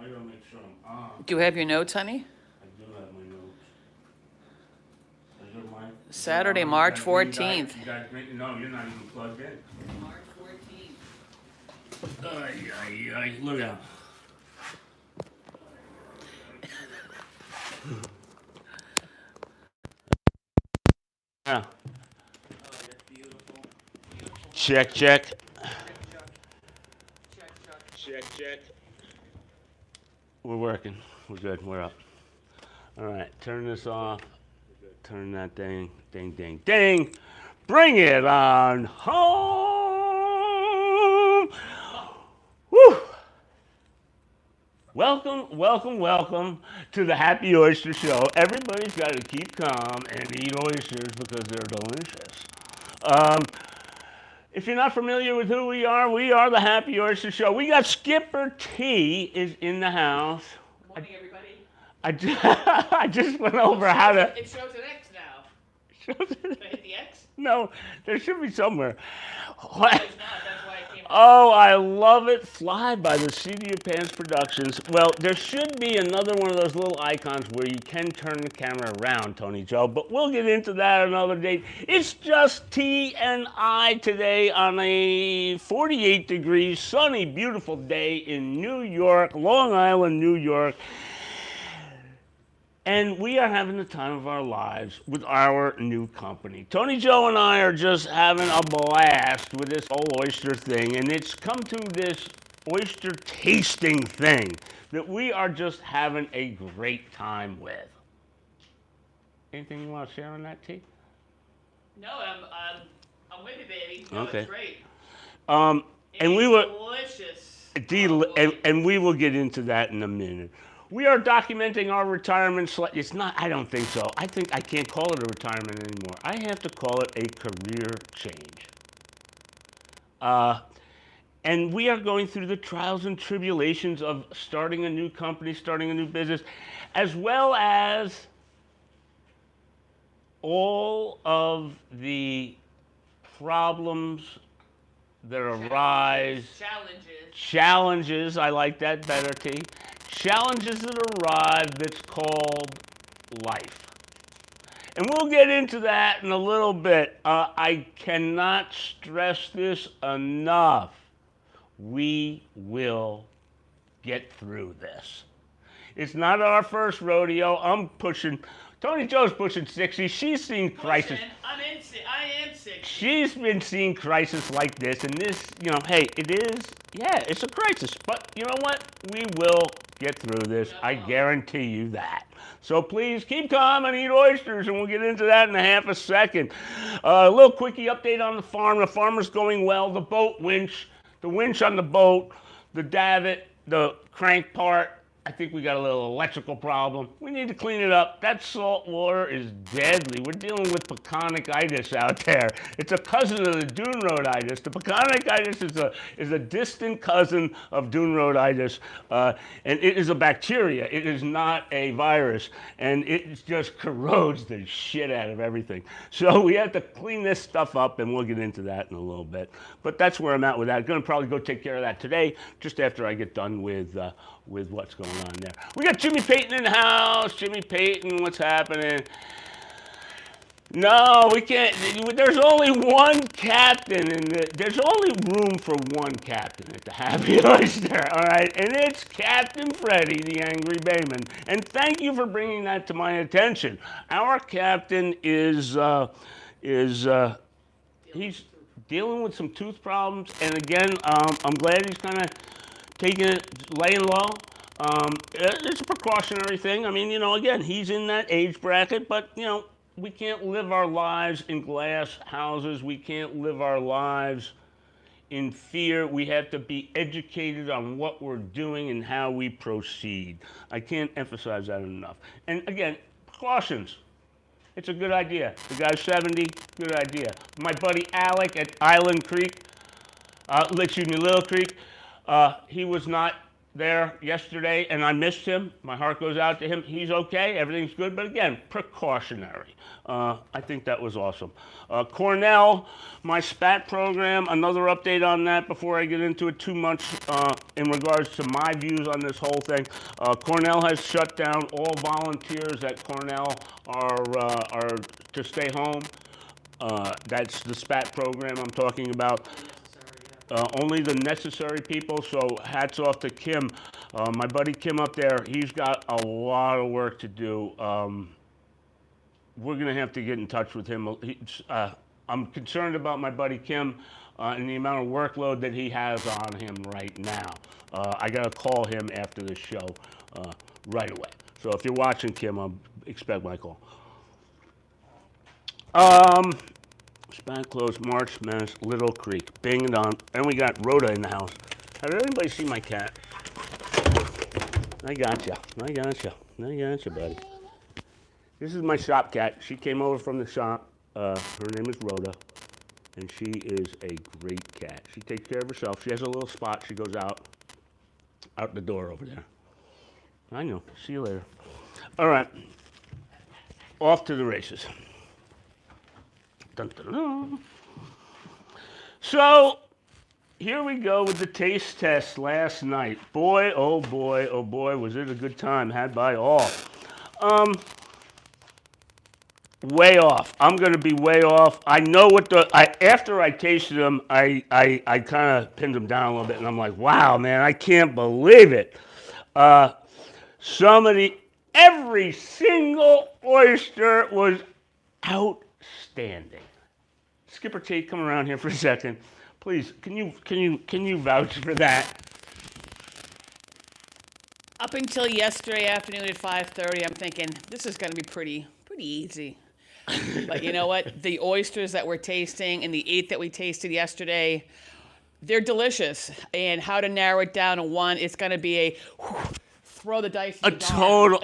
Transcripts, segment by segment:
gotta make sure I'm on. Do you have your notes, honey? I do have my notes. Is your mic? Saturday, You March got green dye? 14th. You got green? No, you're not even plugged in. March 14th. Ay, ay, ay. Look out. Yeah. Oh, that's beautiful. Beautiful. Check, check. Check, check. We're working. We're good. We're up. All right. Turn this off. Turn that ding, ding, ding, ding. Bring it on home. Woo. Welcome, welcome, welcome to the Happy Oyster Show. Everybody's got to keep calm and eat oysters because they're delicious. If you're not familiar with who we are the Happy Oyster Show. We got Skipper T is in the house. Morning, everybody. I just went over how to. It shows an X now. Shows it. Did I hit the X? No, there should be somewhere. No, it's not. That's why it came up. Oh, I love it. Fly by the Seat of Your Pants Productions. Well, there should be another one of those little icons where you can turn the camera around, Tony Joe, but we'll get into that another day. It's just T and I today on a 48 degrees, sunny, beautiful day in New York, Long Island, New York. And we are having the time of our lives with our new company. Tony Joe and I are just having a blast with this whole oyster thing, and it's come to this oyster tasting thing that we are just having a great time with. Anything you want to share on that, T? No, I'm with you, baby. No, Okay. It's great. And we were Delicious. and we will get into that in a minute. We are documenting our retirement. It's not, I don't think so. I think I can't call it a retirement anymore. I have to call it a career change. And we are going through the trials and tribulations of starting a new company, starting a new business, as well as all of the problems that arise. Challenges, I like that better, T. Challenges that arrive that's called life. And we'll get into that in a little bit. I cannot stress this enough. We will get through this. It's not our first rodeo. Tony Joe's pushing 60. She's seen crisis. I am 60. She's been seeing crisis like this, and this, hey, it's a crisis. But you know what? We will get through this. I guarantee you that. So please keep calm and eat oysters, and we'll get into that in a half a second. A little quickie update on the farm. The farmer's going well. The winch on the boat, the davit, the crank part. I think we got a little electrical problem. We need to clean it up. That salt water is deadly. We're dealing with peconitis out there. It's a cousin of the dune roaditis. The peconitis is a distant cousin of dune roaditis, and it is a bacteria. It is not a virus, and it just corrodes the shit out of everything. So we have to clean this stuff up, and we'll get into that in a little bit. But that's where I'm at with that. I'm going to probably go take care of that today, just after I get done with what's going on there. We got Jimmy Payton in the house. Jimmy Payton, what's happening? No, we can't. There's only one captain, there's only room for one captain at the Happy Oyster, all right? And it's Captain Freddy, the Angry Bayman. And thank you for bringing that to my attention. Our captain is he's dealing with some tooth problems, and again, I'm glad he's kind of taking it, laying low. It's a precautionary thing. I mean, again, he's in that age bracket, but, we can't live our lives in glass houses. We can't live our lives in fear. We have to be educated on what we're doing and how we proceed. I can't emphasize that enough. And again, precautions. It's a good idea. The guy's 70, good idea. My buddy Alec at Little Creek, he was not there yesterday, and I missed him. My heart goes out to him. He's okay. Everything's good. But again, precautionary. I think that was awesome. Cornell, my SPAT program, another update on that before I get into it too much in regards to my views on this whole thing. Cornell has shut down. All volunteers at Cornell are to stay home. That's the SPAT program I'm talking about. Only the necessary people, so hats off to Kim. My buddy Kim up there, he's got a lot of work to do. We're going to have to get in touch with him. I'm concerned about my buddy Kim and the amount of workload that he has on him right now. I got to call him after this show right away. So if you're watching, Kim, I'll expect my call. SPAT closed, March Madness, Little Creek, Bing and on. And we got Rhoda in the house. Did anybody see my cat? I gotcha, buddy. This is my shop cat. She came over from the shop. Her name is Rhoda, and she is a great cat. She takes care of herself. She has a little spot. She goes out the door over there. I know. See you later. All right. Off to the races. Dun, dun, dun. So here we go with the taste test last night. Boy, oh boy, was it a good time had by all. Way off. I'm going to be way off. I know what after I tasted them, I kind of pinned them down a little bit, and I'm like, wow, man, I can't believe it. Every single oyster was outstanding. Skipper Tate, come around here for a second. Please, can you vouch for that? Up until yesterday afternoon at 5:30, I'm thinking this is going to be pretty easy. But you know what? The oysters that we're tasting and the 8 that we tasted yesterday, they're delicious. And how to narrow it down to one, it's going to be a throw the dice. A total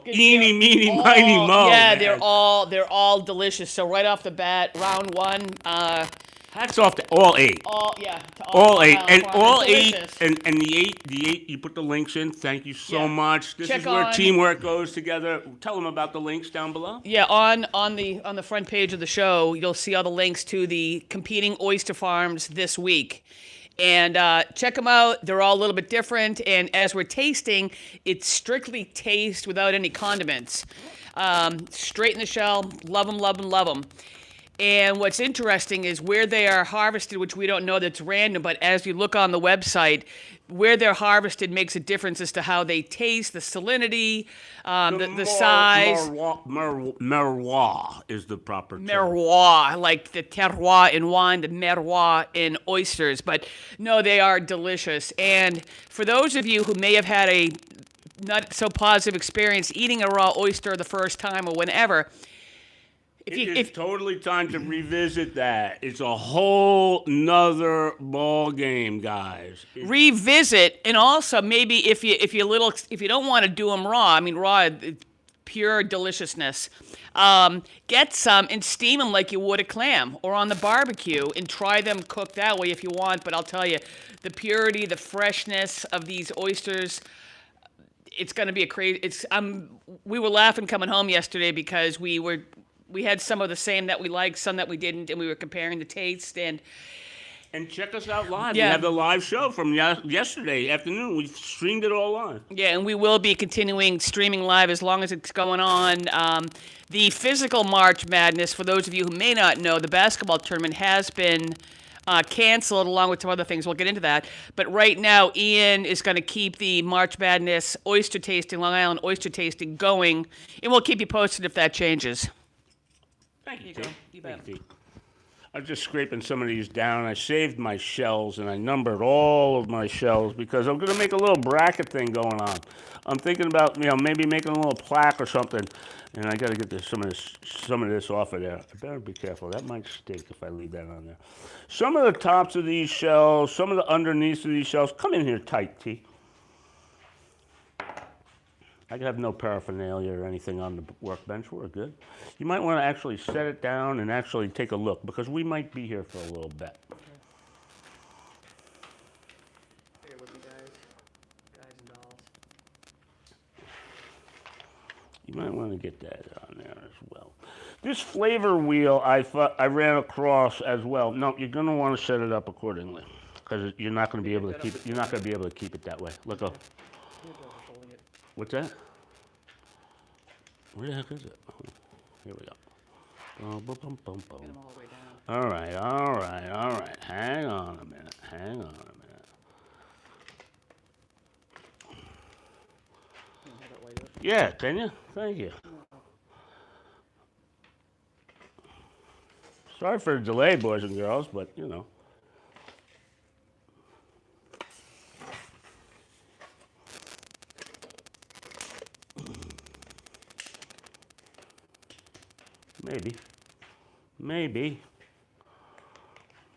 eeny, meeny, miny, mo. Yeah, man. they're all delicious. So right off the bat, round one. Hats off to all 8. All 8, and all 8, and the 8. You put the links in. Thank you so much. This is where teamwork goes together. Tell them about the links down below. Yeah, on the front page of the show, you'll see all the links to the competing oyster farms this week. And check them out. They're all a little bit different. And as we're tasting, it's strictly taste without any condiments. Straight in the shell. Love them, love them, love them. And what's interesting is where they are harvested, which we don't know, that's random, but as you look on the website, where they're harvested makes a difference as to how they taste, the salinity, the size. Merroir is the proper term. Merroir, like the terroir in wine, the merroir in oysters. But no, they are delicious. And for those of you who may have had a not so positive experience eating a raw oyster the first time or whenever, It's totally time to revisit that. It's a whole nother ball game, guys. Revisit, and also maybe if you don't want to do them raw. I mean, raw, pure deliciousness. Get some and steam them like you would a clam, or on the barbecue, and try them cooked that way if you want. But I'll tell you, the purity, the freshness of these oysters. It's going to be a crazy. We were laughing coming home yesterday because we had some of the same that we liked, some that we didn't, and we were comparing the taste. And check us out live. Yeah. We have the live show from yesterday afternoon. We streamed it all live. Yeah, and we will be continuing streaming live as long as it's going on. The physical March Madness, for those of you who may not know, the basketball tournament has been canceled along with some other things. We'll get into that. But right now, Ian is going to keep the March Madness oyster tasting, Long Island oyster tasting going, and we'll keep you posted if that changes. Thank you, T. You bet. I was just scraping some of these down. I saved my shells, and I numbered all of my shells because I'm going to make a little bracket thing going on. I'm thinking about, maybe making a little plaque or something, and I got to get some of this off of there. I better be careful. That might stink if I leave that on there. Some of the tops of these shells, some of the underneaths of these shells, come in here tight, T. I have no paraphernalia or anything on the workbench. We're good. You might want to actually set it down and actually take a look because we might be here for a little bit. Bear with me, guys. You might want to get that on there as well. This flavor wheel I ran across as well. No, you're going to want to set it up accordingly because you're not going to be able to keep it. You're not going to be able to keep it that way. Let go. What's that? Where the heck is it? Here we go. Boom, boom, boom, boom, boom. All right. Hang on a minute. Yeah, can you? Thank you. Sorry for the delay, boys and girls, but you know.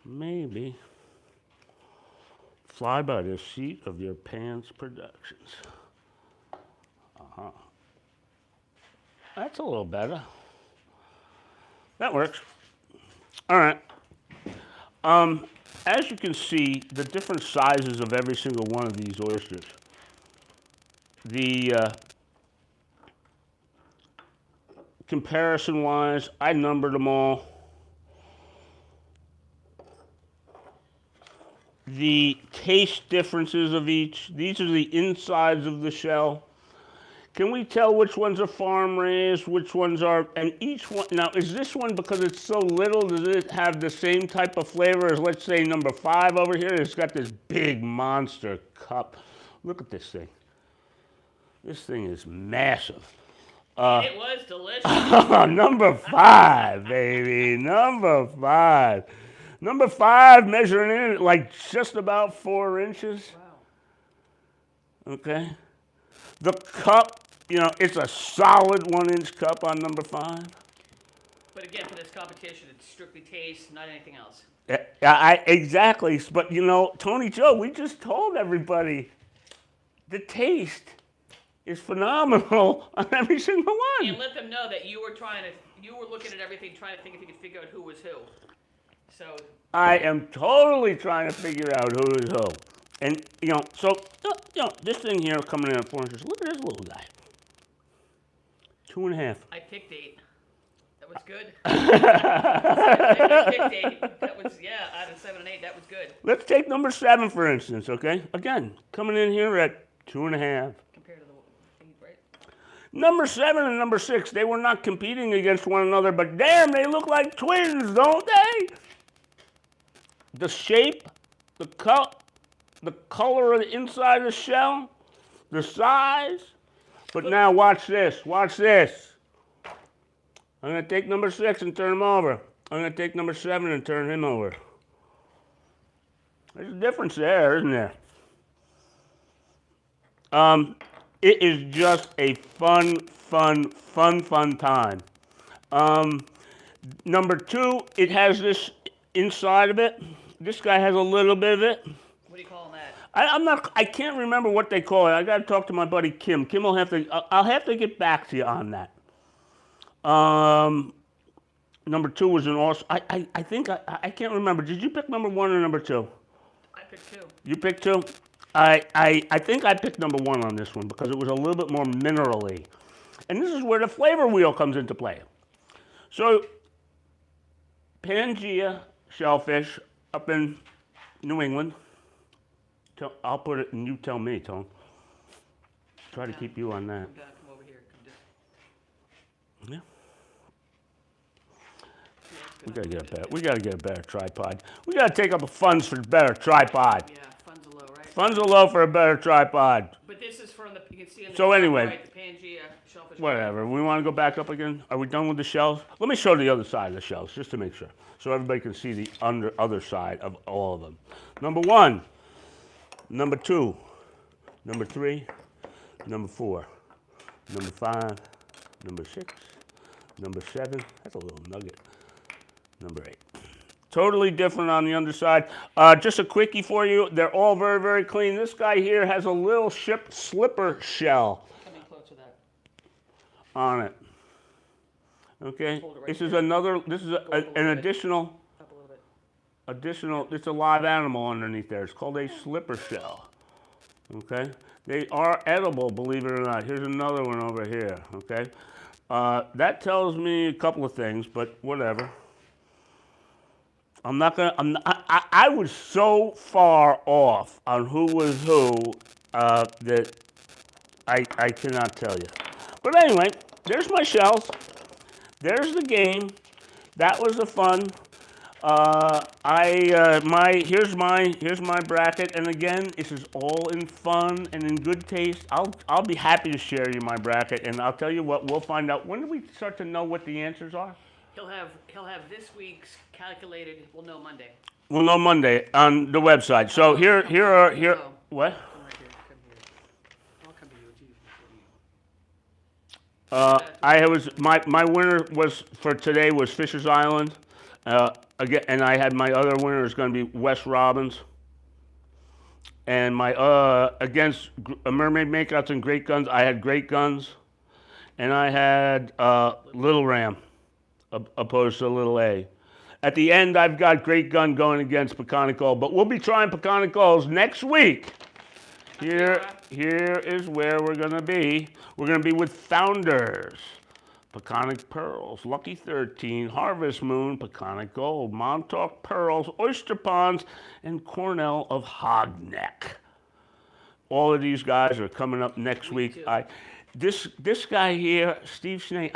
Maybe. Fly by the seat of your pants productions. That's a little better. That works. All right. As you can see, the different sizes of every single one of these oysters. The comparison-wise, I numbered them all. The taste differences of each. These are the insides of the shell. Can we tell which ones are farm raised, which ones are, and each one, now is this one, because it's so little, does it have the same type of flavor as, let's say, number 5 over here? It's got this big monster cup. Look at this thing. This thing is massive. It was delicious. Number 5, baby, number 5. Number 5 measuring in like just about 4 inches. Wow. Okay. The cup, you know, it's a solid 1-inch cup on number 5. But again, for this competition, it's strictly taste, not anything else. Exactly. But you know, Tony Joe, we just told everybody the taste is phenomenal on every single one. And let them know that you were looking at everything, trying to think if you could figure out who was who. So I am totally trying to figure out who is who. And, you know, so, you know, this thing here coming in at 4 inches, look at this little guy. 2.5. I picked 8. That was good. I picked 8. That was, yeah, out of 7 and 8, that was good. Let's take number 7, for instance, okay? Again, coming in here at 2.5. Compared to the 8, right? Number 7 and number 6, they were not competing against one another, but damn, they look like twins, don't they? The shape, the cup, the color of the inside of the shell, the size. But now watch this, watch this. I'm going to take number 6 and turn him over. I'm going to take number 7 and turn him over. There's a difference there, isn't there? It is just a fun time. Number 2, it has this inside of it. This guy has a little bit of it. What do you call that? I can't remember what they call it. I got to talk to my buddy Kim. Kim will have to, I'll have to get back to you on that. Number 2 was an awesome, I think, I can't remember. Did you pick number 1 or number 2? I picked 2. You picked 2? I think I picked number 1 on this one because it was a little bit more mineral-y. And this is where the flavor wheel comes into play. So, PANGEA shellfish up in New England. I'll put it and you tell me, Tone. Try to keep you on that. I'm gonna come over here. Yeah. We gotta get a better. We gotta get a better tripod. We gotta take up funds for a better tripod. Yeah, funds are low, right? Funds are low for a better tripod. But this is from the. You can see in the So anyway, right, the PANGEA shellfish. Whatever. We want to go back up again. Are we done with the shells? Let me show the other side of the shells just to make sure, so everybody can see the other side of all of them. Number 1, number 2, number 3, number 4, number 5, number 6, number 7. That's a little nugget. Number 8. Totally different on the underside. Just a quickie for you. They're all very, very clean. This guy here has a little slipper shell on it. Okay. Right this is another. This is an additional. It's a live animal underneath there. It's called a slipper shell. Okay. They are edible, believe it or not. Here's another one over here, okay? That tells me a couple of things, but whatever. I'm not gonna, I was so far off on who was who that I cannot tell you. But anyway, there's my shells. There's the game. That was the fun. Here's my bracket, and again, this is all in fun and in good taste. I'll be happy to share you my bracket, and I'll tell you what, we'll find out. When do we start to know what the answers are? He'll have this week's calculated. We'll know Monday. We'll know Monday on the website. So here what? My winner was for today was Fisher's Island. Again, and I had my other winner is going to be West Robbins. And my against Mermaid Makeouts and Great Guns, I had Great Guns, and I had Little Ram, opposed to Little A. At the end, I've got Great Gun going against Peconic, but we'll be trying Peconic next week. Here is where we're going to be. We're going to be with Founders, Peconic Pearls, Lucky 13, Harvest Moon, Peconic Gold, Montauk Pearls, Oyster Ponds, and Cornell of Hogneck. All of these guys are coming up next week. This guy here, Steve Schnee,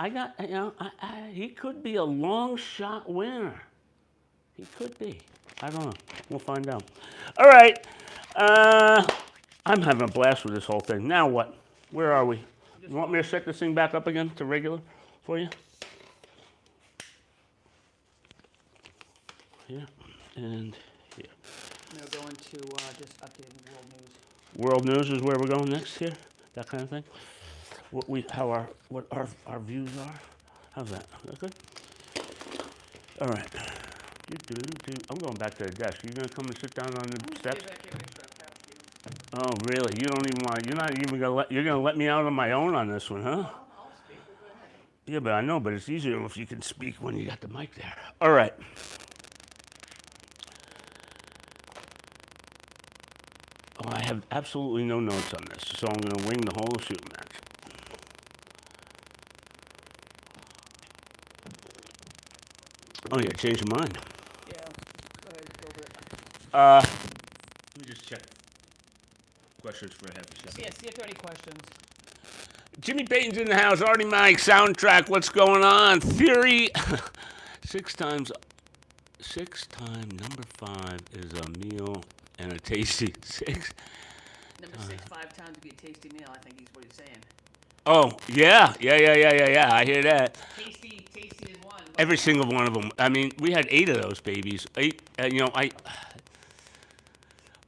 he could be a long shot winner. He could be. I don't know. We'll find out. All right. I'm having a blast with this whole thing. Now what? Where are we? You want me to set this thing back up again to regular for you? Here and here. Now going to just updating world news. World news is where we're going next here? That kind of thing? What our views are? How's that? Is that good? All right. I'm going back to the desk. You're going to come and sit down on the steps? Oh, really? You don't even want, you're not even going to let me out on my own on this one, huh? I'll speak. Go ahead. Yeah, but I know, but it's easier if you can speak when you got the mic there. All right. Oh, I have absolutely no notes on this, so I'm going to wing the whole shooting match. Oh, yeah, change your mind. Yeah, go ahead, go over it. Let me just check questions for a half a second. Yeah, see if there are any questions. Jimmy Payton's in the house. Artie Mike, soundtrack, what's going on? Fury, six time number 5 is a meal and a tasty. Number 6, 5 times would be a tasty meal, I think is what he's saying. Oh, yeah. I hear that. Tasty is one. Every single one of them. I mean, we had 8 of those babies. 8,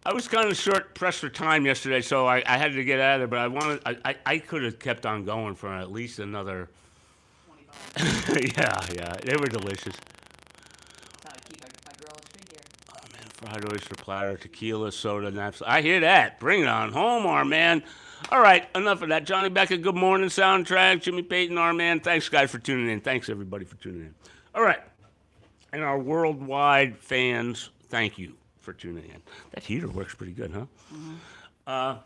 I was kind of short pressed for time yesterday, so I had to get out of there, but I could have kept on going for at least another 25. yeah, they were delicious. That's how I keep my girl on the street here. Oh man, fried oyster platter, tequila, soda, naps. I hear that. Bring it on home, our man. All right, enough of that. Johnny Beckett, good morning, soundtrack. Jimmy Payton, our man. Thanks, guys, for tuning in. Thanks, everybody, for tuning in. All right, and our worldwide fans, thank you for tuning in. That heater works pretty good, huh? Mm-hmm.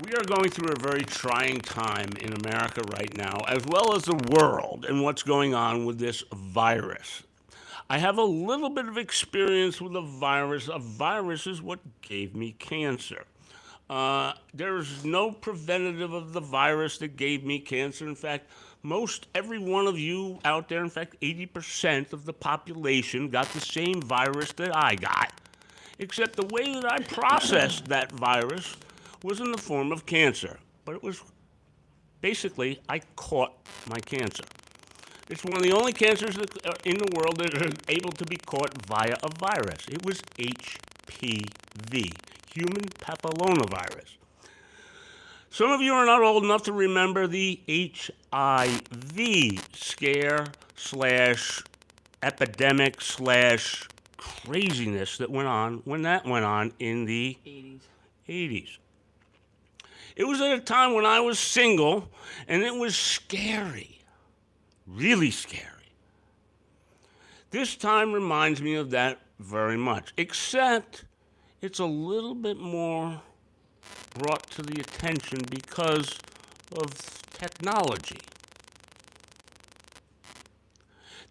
We are going through a very trying time in America right now, as well as the world, and what's going on with this virus. I have a little bit of experience with a virus. A virus is what gave me cancer. There's no preventative of the virus that gave me cancer. In fact, every one of you out there, in fact, 80% of the population got the same virus that I got, except the way that I processed that virus was in the form of cancer. But it was basically, I caught my cancer. It's one of the only cancers in the world that are able to be caught via a virus. It was HPV, human papillomavirus. Some of you are not old enough to remember the HIV scare / epidemic / craziness that went on when that went on in the 80s. It was at a time when I was single, and it was scary, really scary. This time reminds me of that very much, except it's a little bit more brought to the attention because of technology.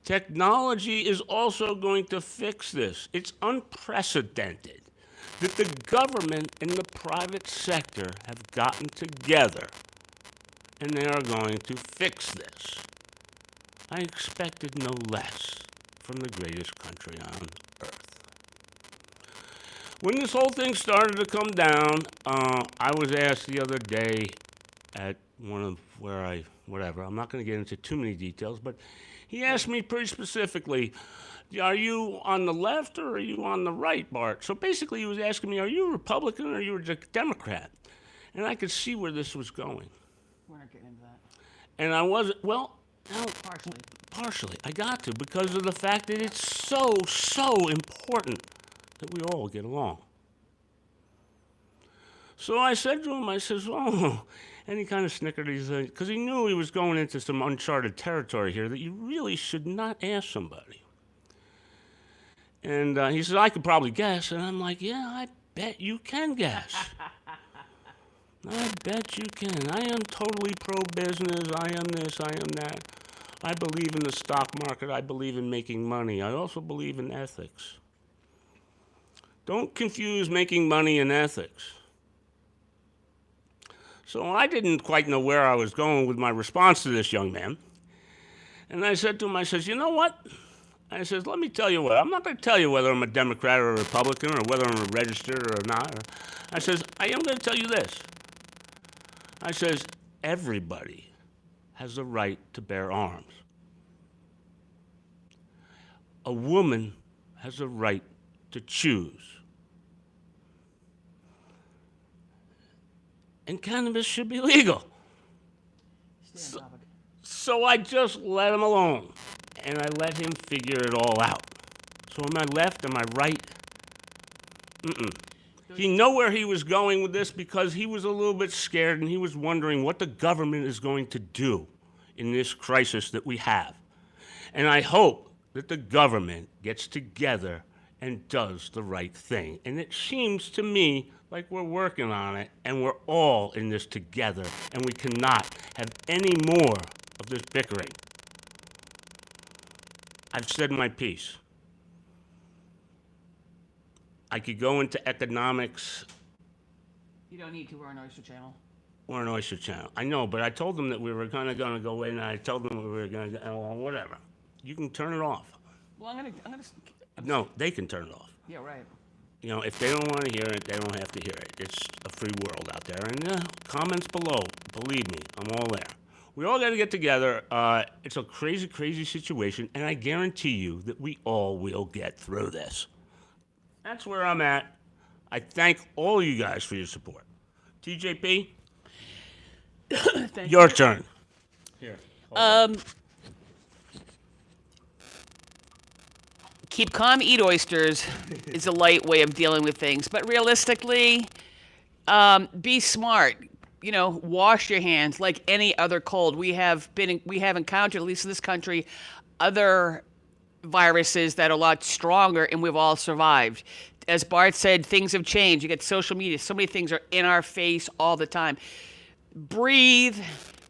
Technology is also going to fix this. It's unprecedented that the government and the private sector have gotten together and they are going to fix this. I expected no less from the greatest country on earth. When this whole thing started to come down, I was asked the other day at one of whatever, I'm not going to get into too many details, but he asked me pretty specifically, are you on the left or are you on the right, Bart? So basically he was asking me, are you a Republican or are you a Democrat? And I could see where this was going. We're not getting into that. And I wasn't, well, no, Partially. partially. I got to because of the fact that it's so, so important that we all get along. So I said to him, I says, oh, and he kind of snickered, because he knew he was going into some uncharted territory here that you really should not ask somebody. And he said, I could probably guess. And I'm like, yeah, I bet you can guess. I bet you can. I am totally pro-business. I am this, I am that. I believe in the stock market. I believe in making money. I also believe in ethics. Don't confuse making money and ethics. So I didn't quite know where I was going with my response to this young man. And I said to him, I says, you know what? I says, let me tell you what. I'm not going to tell you whether I'm a Democrat or a Republican or whether I'm registered or not. I says, I am going to tell you this. I says, everybody has the right to bear arms. A woman has a right to choose. And cannabis should be legal. So I just let him alone, and I let him figure it all out. So am I left? Am I right? He knew where he was going with this because he was a little bit scared and he was wondering what the government is going to do in this crisis that we have. And I hope that the government gets together and does the right thing. And it seems to me like we're working on it and we're all in this together and we cannot have any more of this bickering. I've said my piece. I could go into economics. You don't need to. We're on Oyster Channel. We're an Oyster Channel. I know, but I told them that we were kind of going to go in, and I told them we were going to go, well, whatever. You can turn it off. Well, I'm gonna. No, they can turn it off. Yeah, right. You know, if they don't want to hear it, they don't have to hear it. It's a free world out there. And comments below, believe me, I'm all there. We all got to get together. It's a crazy, crazy situation, and I guarantee you that we all will get through this. That's where I'm at. I thank all you guys for your support. TJP, your turn. Here. Keep calm, eat oysters is a light way of dealing with things. But realistically, be smart. You know, wash your hands like any other cold. We have encountered, at least in this country, other viruses that are a lot stronger, and we've all survived. As Bart said, things have changed. You get social media. So many things are in our face all the time. Breathe.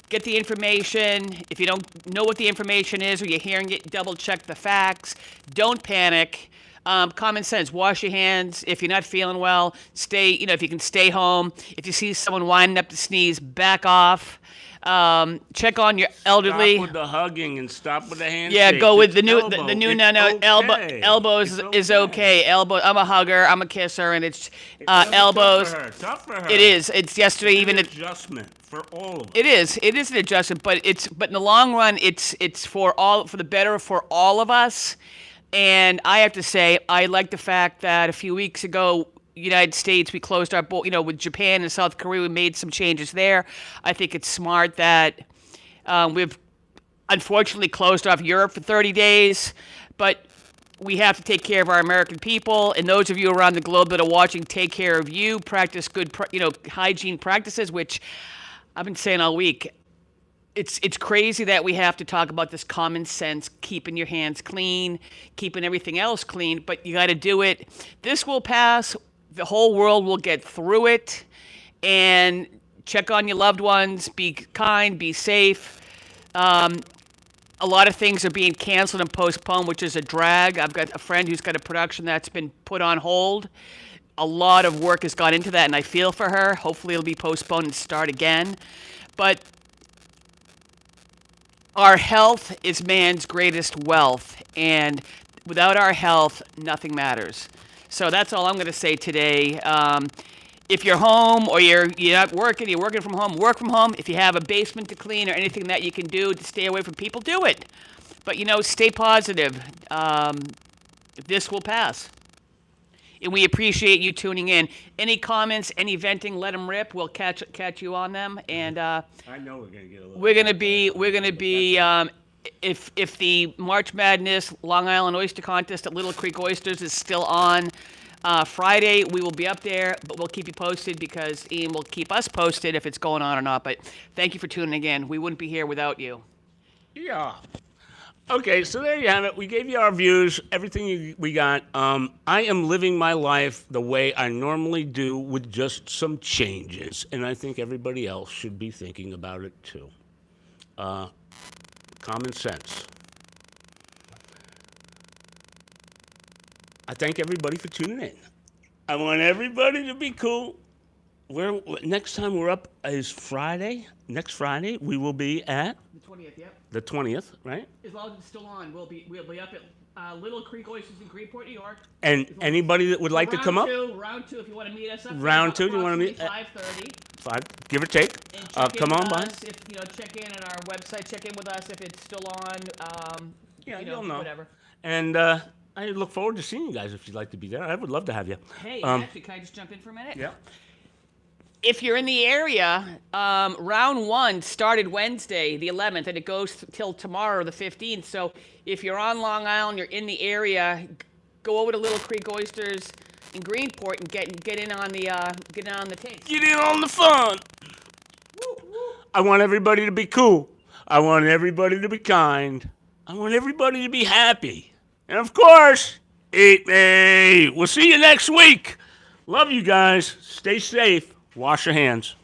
Get the information. If you don't know what the information is or you're hearing it, double check the facts. Don't panic. Common sense. Wash your hands. If you're not feeling well, if you can stay home. If you see someone winding up to sneeze, back off. Check on your elderly. Stop with the hugging and stop with the handshake. Yeah, go with the new okay. elbows is okay. Elbow. I'm a hugger. I'm a kisser, and it's elbows. Tough for her. It is. It's yesterday It's even. an adjustment for all of us. It is. It is an adjustment, but in the long run, it's for the better for all of us. And I have to say, I like the fact that a few weeks ago, United States, we closed our border, with Japan and South Korea, we made some changes there. I think it's smart that we've unfortunately closed off Europe for 30 days, but we have to take care of our American people. And those of you around the globe that are watching, take care of you. Practice good, hygiene practices, which I've been saying all week. It's crazy that we have to talk about this common sense, keeping your hands clean, keeping everything else clean, but you got to do it. This will pass. the whole world will get through it. And check on your loved ones. Be kind. Be safe. A lot of things are being canceled and postponed, which is a drag. I've got a friend who's got a production that's been put on hold. A lot of work has gone into that, and I feel for her. Hopefully it'll be postponed and start again. But our health is man's greatest wealth, and without our health, nothing matters. So that's all I'm going to say today. If you're home or you're not working, you're working from home, work from home. If you have a basement to clean or anything that you can do to stay away from people, do it. But, stay positive. This will pass. And we appreciate you tuning in. Any comments, any venting, let them rip. We'll catch you on them. And I know we're gonna get a little. we're gonna be. If the March Madness Long Island Oyster Contest at Little Creek Oysters is still on Friday, we will be up there. But we'll keep you posted because Ian will keep us posted if it's going on or not. But thank you for tuning in. We wouldn't be here without you. Yeah. Okay, so there you have it. We gave you our views, everything we got. I am living my life the way I normally do with just some changes, and I think everybody else should be thinking about it too. Common sense. I thank everybody for tuning in. I want everybody to be cool. Next time we're up is Friday. Next Friday, we will be at The 20th, yep. the 20th, right? As long as it's still on, we'll be up at Little Creek Oysters in Greenport, New York. And anybody that would like to come up? Round two, if you want to meet us up. Round two, do you want to meet? 5:30. 5, give or take. Come on by. Check in on our website. Check in with us if it's still on. You'll know. Whatever. And I look forward to seeing you guys if you'd like to be there. I would love to have you. Hey, actually, can I just jump in for a minute? Yeah. If you're in the area, round one started Wednesday, the 11th, and it goes till tomorrow, the 15th. So if you're on Long Island, you're in the area, go over to Little Creek Oysters in Greenport and get in on the taste. Get in on the fun. I want everybody to be cool. I want everybody to be kind. I want everybody to be happy. And of course, eat me. We'll see you next week. Love you guys. Stay safe. Wash your hands.